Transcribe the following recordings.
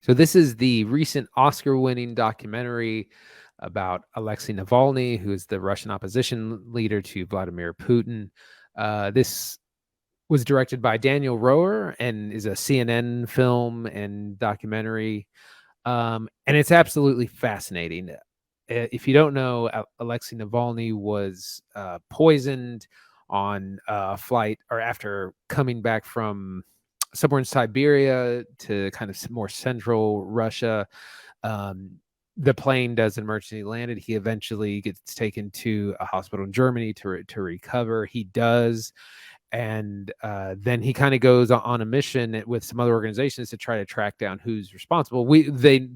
So this is the recent Oscar-winning documentary about Alexei Navalny, who is the Russian opposition leader to Vladimir Putin. This was directed by Daniel Rosen and is a CNN film and documentary. And it's absolutely fascinating. If you don't know, Alexei Navalny was poisoned on a flight or after coming back from somewhere in Siberia to kind of more central Russia. Um, the plane does emergency landed. He eventually gets taken to a hospital in Germany to recover. He does, and then he kind of goes on a mission with some other organizations to try to track down who's responsible. They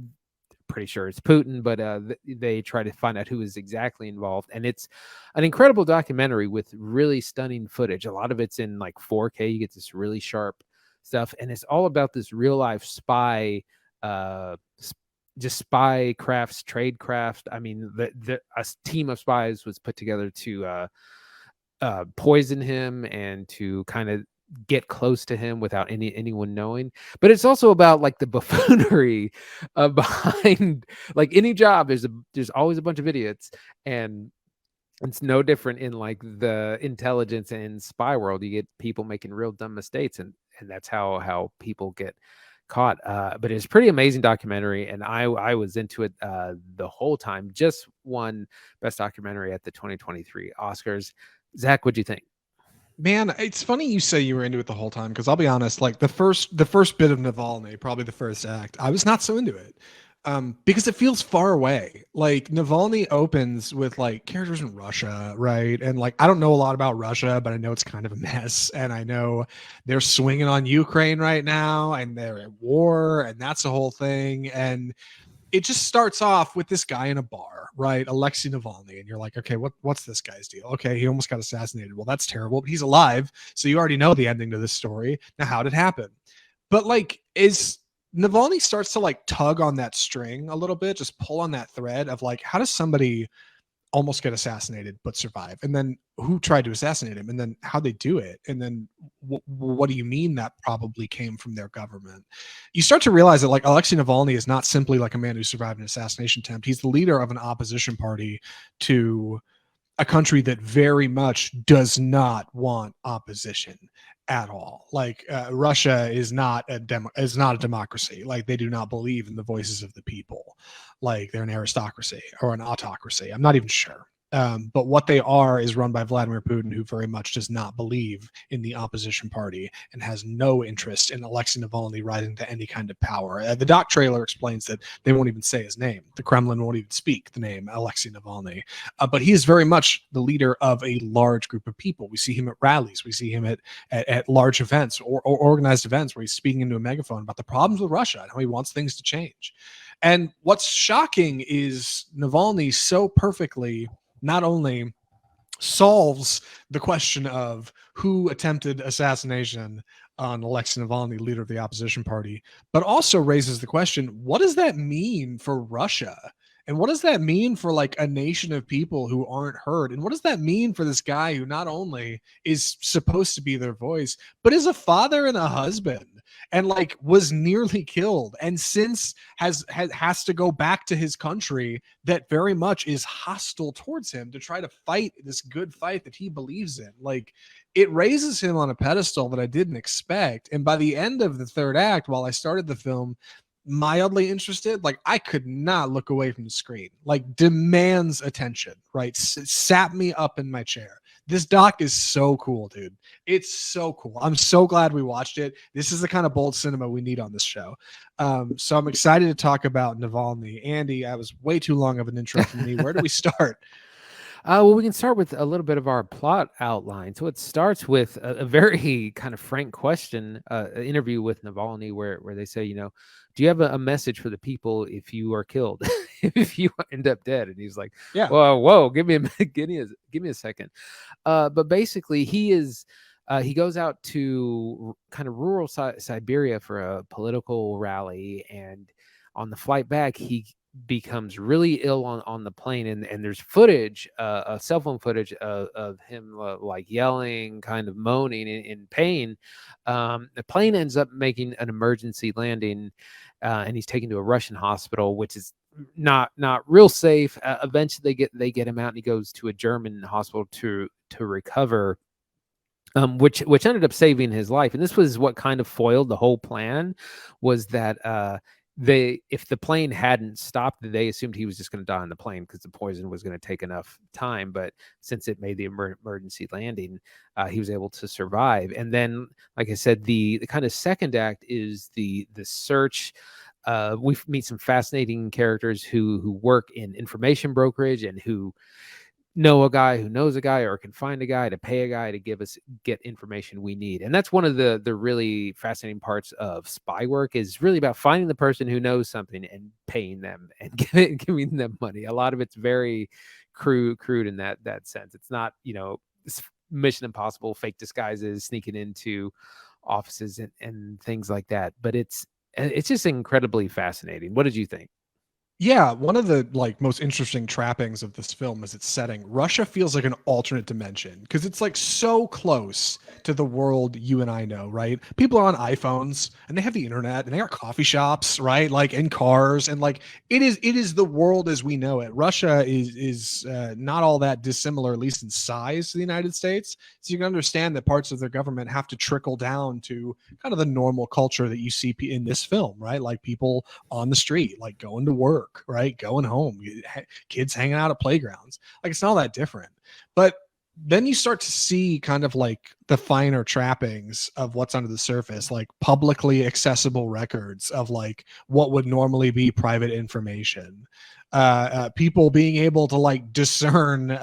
pretty sure it's Putin, but they try to find out who is exactly involved. And it's an incredible documentary with really stunning footage. A lot of it's in like 4K. You get this really sharp stuff, and it's all about this real life spy, uh, just spy crafts, trade craft. I mean, a team of spies was put together to poison him and to kind of get close to him without anyone knowing. But it's also about like the buffoonery behind like any job. There's always a bunch of idiots, and it's no different in like the intelligence and spy world. You get people making real dumb mistakes, and that's how people get caught. But it's a pretty amazing documentary, and I was into it the whole time. Just won best documentary at the 2023 Oscars. Zach, what'd you think? Man, it's funny you say you were into it the whole time because I'll be honest, like the first bit of Navalny, probably the first act, I was not so into it. Because it feels far away. Like Navalny opens with like characters in Russia, right? And like I don't know a lot about Russia, but I know it's kind of a mess, and I know they're swinging on Ukraine right now, and they're at war, and that's the whole thing. And it just starts off with this guy in a bar, right? Alexei Navalny. And you're like, okay, what's this guy's deal? Okay, he almost got assassinated. Well, that's terrible, but he's alive. So you already know the ending to this story. Now, how did it happen? But like, is Navalny starts to like tug on that string a little bit, just pull on that thread of like, how does somebody almost get assassinated but survive? And then who tried to assassinate him? And then how they do it? And then what do you mean that probably came from their government? You start to realize that like Alexei Navalny is not simply like a man who survived an assassination attempt. He's the leader of an opposition party to a country that very much does not want opposition at all. Like Russia is not a democracy. Like they do not believe in the voices of the people. Like they're an aristocracy or an autocracy. I'm not even sure. But what they are is run by Vladimir Putin, who very much does not believe in the opposition party and has no interest in Alexei Navalny rising to any kind of power. The doc trailer explains that they won't even say his name. The Kremlin won't even speak the name Alexei Navalny. But he is very much the leader of a large group of people. We see him at rallies. We see him at large events or organized events where he's speaking into a megaphone about the problems with Russia and how he wants things to change. And what's shocking is Navalny so perfectly not only solves the question of who attempted assassination on Alexei Navalny, leader of the opposition party, but also raises the question, what does that mean for Russia? And what does that mean for like a nation of people who aren't heard? And what does that mean for this guy who not only is supposed to be their voice, but is a father and a husband and like was nearly killed and since has to go back to his country that very much is hostile towards him to try to fight this good fight that he believes in. Like it raises him on a pedestal that I didn't expect. And by the end of the third act, while I started the film mildly interested, like I could not look away from the screen, like demands attention, right? Sat me up in my chair. This doc is so cool, dude. It's so cool. I'm so glad we watched it. This is the kind of bold cinema we need on this show. So I'm excited to talk about Navalny. Andy, I was way too long of an intro for me. Where do we start? Well, we can start with a little bit of our plot outline. So it starts with a very kind of frank question, interview with Navalny, where they say, do you have a message for the people if you are killed, if you end up dead? And he's like, Yeah. whoa, give me a second. But basically, he goes out to kind of rural Siberia for a political rally, and on the flight back, he becomes really ill on the plane, and there's footage, cell phone footage of him like yelling, kind of moaning in pain. The plane ends up making an emergency landing and he's taken to a Russian hospital, which is not real safe. Eventually, they get him out, and he goes to a German hospital to recover, which ended up saving his life. And this was what kind of foiled the whole plan, was that they if the plane hadn't stopped, they assumed he was just going to die on the plane because the poison was going to take enough time. But since it made the emergency landing, he was able to survive. And then, like I said, the kind of second act is the search. We meet some fascinating characters who work in information brokerage and who know a guy who knows a guy or can find a guy to pay a guy to get information we need. And that's one of the really fascinating parts of spy work, is really about finding the person who knows something and paying them and giving them money. A lot of it's very crude in that sense. It's not, Mission Impossible fake disguises, sneaking into offices and things like that, but it's just incredibly fascinating. What did you think? Yeah, one of the like most interesting trappings of this film is its setting. Russia feels like an alternate dimension because it's like so close to the world you and I know, right? People are on iPhones and they have the internet and they got coffee shops, right? Like in cars, and like it is the world as we know it. Russia is not all that dissimilar, at least in size, to the United States. So you can understand that parts of their government have to trickle down to kind of the normal culture that you see in this film, right? Like people on the street, like going to work, right? Going home, kids hanging out at playgrounds. Like it's not all that different. But then you start to see kind of like the finer trappings of what's under the surface, like publicly accessible records of like what would normally be private information. People being able to like discern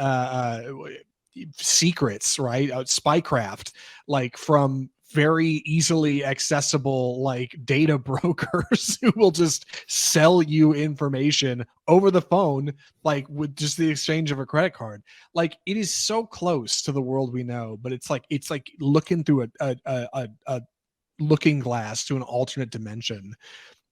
secrets, right? Spycraft, like from very easily accessible like data brokers who will just sell you information over the phone, like with just the exchange of a credit card. Like it is so close to the world we know, but it's like looking through a looking glass to an alternate dimension.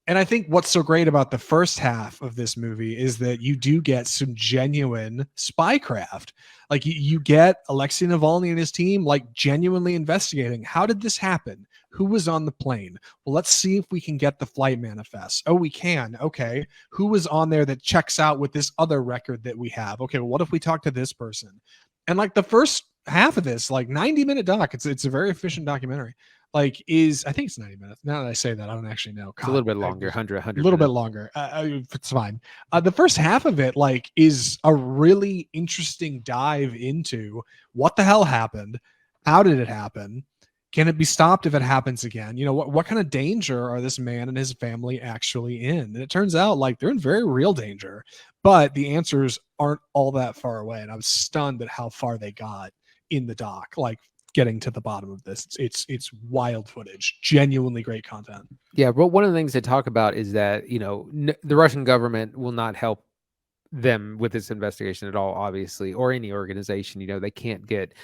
And I think what's so great about the first half of this movie is that you do get some genuine spycraft. Like you get Alexei Navalny and his team like genuinely investigating, how did this happen? Who was on the plane? Well, let's see if we can get the flight manifest. Oh, we can. Okay. Who was on there that checks out with this other record that we have? Okay, well, what if we talk to this person? And like the first half of this, like 90-minute doc, it's a very efficient documentary, like is I think it's 90 minutes. Now that I say that, I don't actually know. It's a God, little bit longer, a 100 little bit minutes. longer. It's fine. The first half of it like is a really interesting dive into what the hell happened, how did it happen, can it be stopped if it happens again? What kind of danger are this man and his family actually in? And it turns out like they're in very real danger, but the answers aren't all that far away. And I was stunned at how far they got in the doc. Like getting to the bottom of this. It's wild footage, genuinely great content. Yeah, but one of the things they talk about is that the Russian government will not help them with this investigation at all, obviously, or any organization. They can't get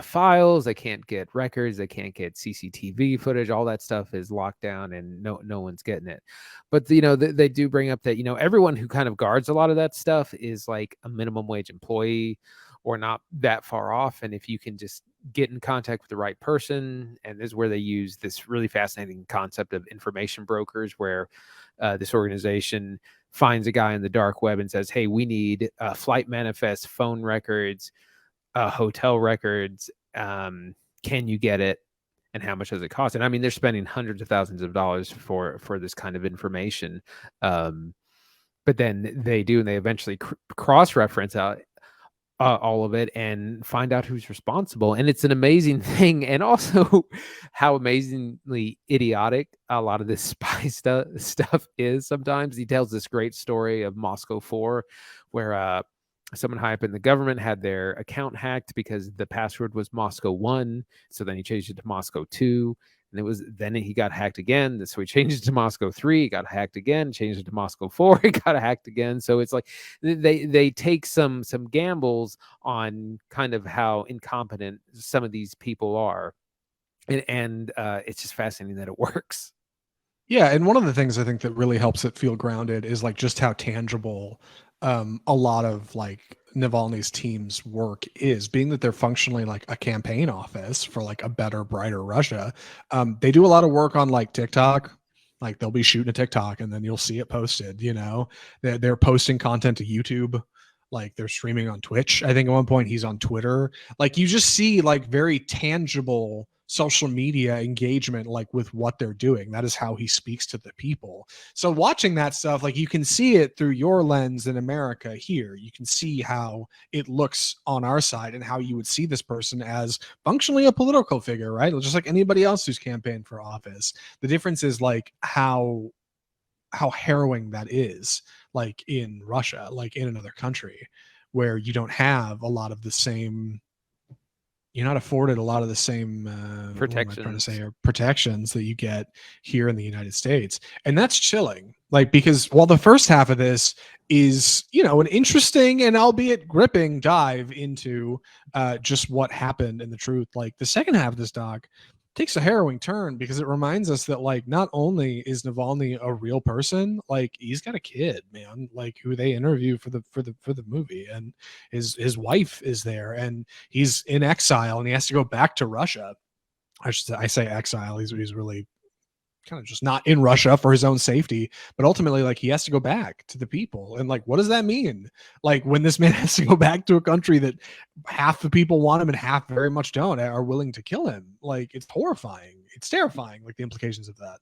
files, they can't get records, they can't get CCTV footage. All that stuff is locked down, and no one's getting it. But they do bring up that everyone who kind of guards a lot of that stuff is like a minimum wage employee or not that far off. And if you can just get in contact with the right person, and this is where they use this really fascinating concept of information brokers, where this organization finds a guy in the dark web and says, hey, we need flight manifests, phone records, hotel records. Can you get it? And how much does it cost? And I mean, they're spending hundreds of thousands of dollars for this kind of information. But then they do, and they eventually cross-reference out all of it and find out who's responsible. And it's an amazing thing. And also how amazingly idiotic a lot of this spy stuff is. Sometimes he tells this great story of Moscow 4, where someone high up in the government had their account hacked because the password was Moscow 1. So then he changed it to Moscow 2. And then he got hacked again. So he changed it to Moscow 3, he got hacked again, changed it to Moscow 4, he got hacked again. So it's like they take some gambles on kind of how incompetent some of these people are. And it's just fascinating that it works. Yeah, and one of the things I think that really helps it feel grounded is like just how tangible a lot of like Navalny's team's work is, being that they're functionally like a campaign office for like a better, brighter Russia. They do a lot of work on like TikTok, Like they'll be shooting a TikTok and then you'll see it posted, you know. They're posting content to YouTube, like they're streaming on Twitch. I think at one point he's on Twitter. Like you just see like very tangible social media engagement like with what they're doing. That is how he speaks to the people. So watching that stuff, like you can see it through your lens in America here. You can see how it looks on our side and how you would see this person as functionally a political figure, right? Just like anybody else who's campaigned for office. The difference is like how harrowing that is, like in Russia, like in another country where you don't have a lot of the same, you're not afforded a lot of the same what am I trying to say, Protections. or protections that you get here in the United States. And that's chilling. Like, because while the first half of this is, you know, an interesting and albeit gripping dive into just what happened and the truth, like the second half of this doc takes a harrowing turn because it reminds us that like not only is Navalny a real person, like he's got a kid, man, like who they interview for the movie, and his wife is there, and he's in exile and he has to go back to Russia. I say exile. He's really kind of just not in Russia for his own safety, but ultimately like he has to go back to the people. And like, what does that mean? Like when this man has to go back to a country that half the people want him and half very much don't, are willing to kill him. Like it's horrifying. It's terrifying. Like the implications of that.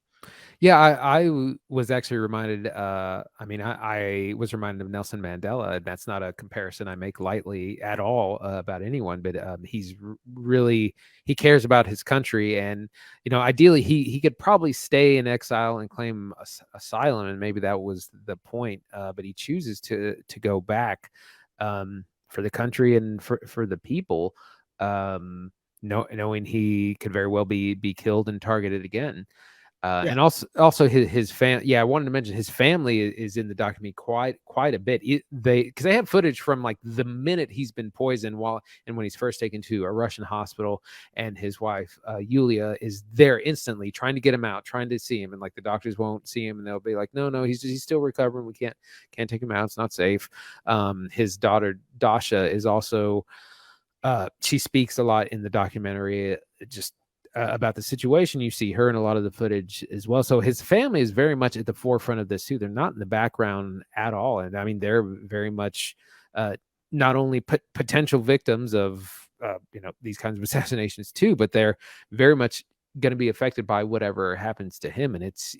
Yeah, was actually reminded. I mean, I was reminded of Nelson Mandela. That's not a comparison I make lightly at all about anyone, but he's really, he cares about his country, and you know, ideally, he could probably stay in exile and claim asylum, and maybe that was the point. But he chooses to go back for the country and for the people, knowing he could very well be killed and targeted again. Yeah. And also his fam. Yeah, I wanted to mention his family is in the documentary quite a bit. Because they have footage from like the minute he's been poisoned when he's first taken to a Russian hospital, and his wife Yulia is there instantly trying to get him out, trying to see him, and like the doctors won't see him, and they'll be like, no, he's still recovering. We can't take him out. It's not safe. His daughter Dasha is also. She speaks a lot in the documentary. Just about the situation. You see her in a lot of the footage as well. So his family is very much at the forefront of this too. They're not in the background at all. And I mean, they're very much not only potential victims of, these kinds of assassinations too, but they're very much going to be affected by whatever happens to him. And it's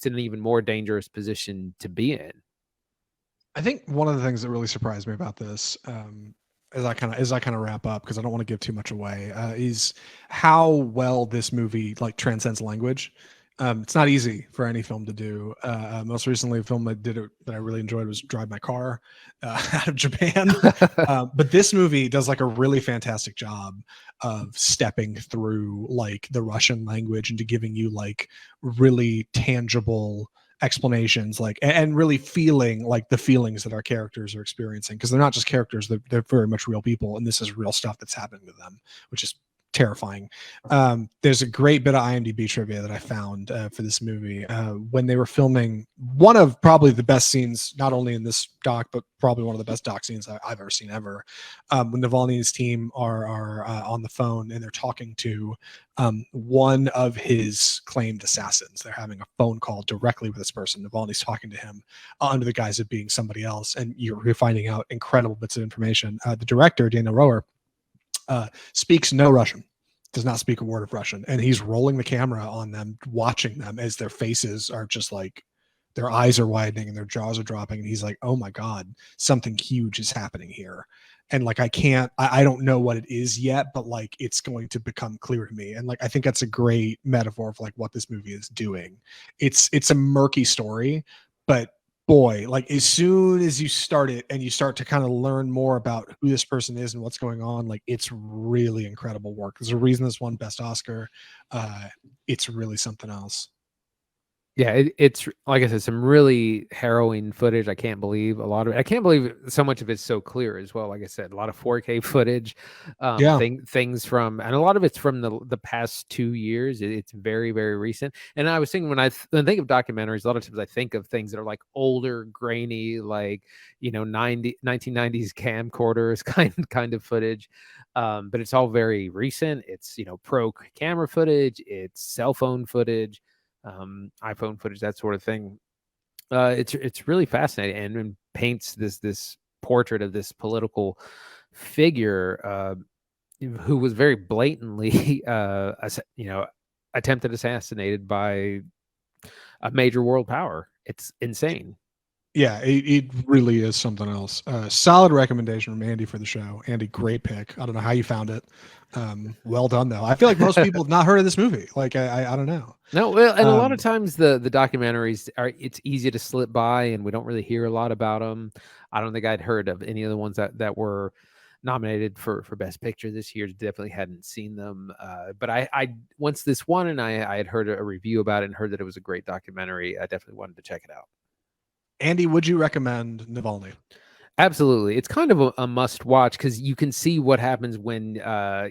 an even more dangerous position to be in. I think one of the things that really surprised me about this, as I kind of wrap up, because I don't want to give too much away, is how well this movie like transcends language. It's not easy for any film to do. Most recently, a film that I really enjoyed was Drive My Car out of Japan. But this movie does like a really fantastic job of stepping through like the Russian language into giving you like really tangible explanations, like, and really feeling like the feelings that our characters are experiencing, because they're not just characters, they're very much real people, and this is real stuff that's happening to them, which is terrifying. There's a great bit of IMDb trivia that I found for this movie. When they were filming one of probably the best scenes, not only in this doc, but probably one of the best doc scenes I've ever seen ever, when Navalny and his team are on the phone and they're talking to one of his claimed assassins. They're having a phone call directly with this person. Navalny's talking to him under the guise of being somebody else, and you're finding out incredible bits of information. The director, Daniel Rosen, speaks no Russian, does not speak a word of Russian, and he's rolling the camera on them, watching them as their faces are just like, their eyes are widening and their jaws are dropping, and he's like, oh my god, something huge is happening here. And like I don't know what it is yet, but like it's going to become clear to me. And like I think that's a great metaphor of like what this movie is doing. It's a murky story, but boy, like as soon as you start it and you start to kind of learn more about who this person is and what's going on, like it's really incredible work. There's a reason this won Best Oscar. It's really something else. Yeah, it's like I said, some really harrowing footage. I can't believe a lot of it. I can't believe so much of it's so clear as well. Like I said, a lot of 4K footage, Yeah. things from, and a lot of it's from the past 2 years. It's very, very recent. And I was thinking when I think of documentaries, a lot of times I think of things that are like older, grainy, like 1990s camcorders kind of footage. But it's all very recent. It's pro camera footage. It's cell phone footage. iPhone footage, that sort of thing. It's really fascinating, and paints this portrait of this political figure who was very blatantly, attempted assassinated by a major world power. It's insane. Yeah, it really is something else. Solid recommendation from Andy for the show. Andy, great pick. I don't know how you found it. Well done though. I feel like most people have not heard of this movie. Like I don't know. No, well, and a lot of Um, times the documentaries are, it's easy to slip by, and we don't really hear a lot about them. I don't think I'd heard of any of the ones that were nominated for Best Picture this year. Definitely hadn't seen them. But I once this one, and I had heard a review about it and heard that it was a great documentary. I definitely wanted to check it out. Andy, would you recommend Navalny? Absolutely. It's kind of a must watch because you can see what happens when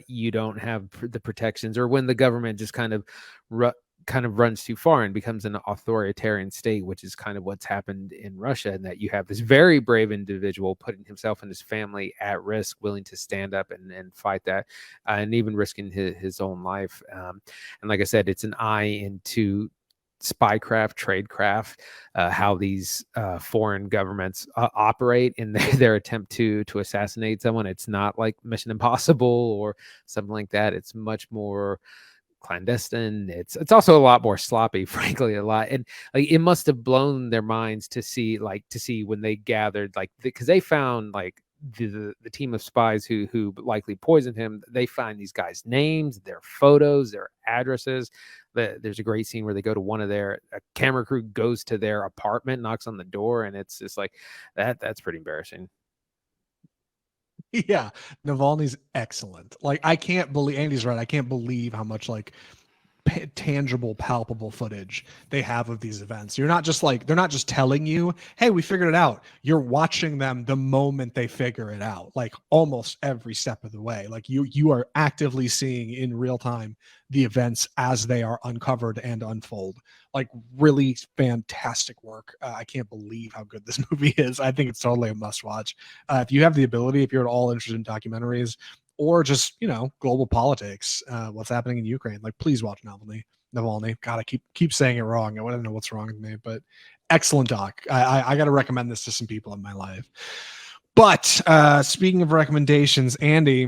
you don't have the protections, or when the government just ru- kind of runs too far and becomes an authoritarian state, which is kind of what's happened in Russia. And that you have this very brave individual putting himself and his family at risk, willing to stand up and fight that, and even risking his own life. And like I said, it's an eye into spycraft, tradecraft, how these foreign governments operate in their attempt to assassinate someone. It's not like Mission Impossible or something like that. It's much more clandestine. It's also a lot more sloppy, frankly, a lot. And like, it must have blown their minds to see when they gathered, like, because they found like the team of spies who likely poisoned him. They find these guys' names, their photos, their addresses. There's a great scene where they go to one of their a camera crew goes to their apartment, knocks on the door, and it's just like that's pretty embarrassing. Yeah, Navalny's excellent. Like I can't believe Andy's right. I can't believe how much like tangible, palpable footage they have of these events. You're not just like, they're not just telling you, hey, we figured it out. You're watching them the moment they figure it out, like almost every step of the way. Like you are actively seeing in real time the events as they are uncovered and unfold. Like really fantastic work. I can't believe how good this movie is. I think it's totally a must watch. If you have the ability, if you're at all interested in documentaries, or just global politics, what's happening in Ukraine. Like, please watch Navalny. God, I keep saying it wrong. I don't know what's wrong with me, but excellent doc. I got to recommend this to some people in my life. But speaking of recommendations, Andy,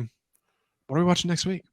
what are we watching next week?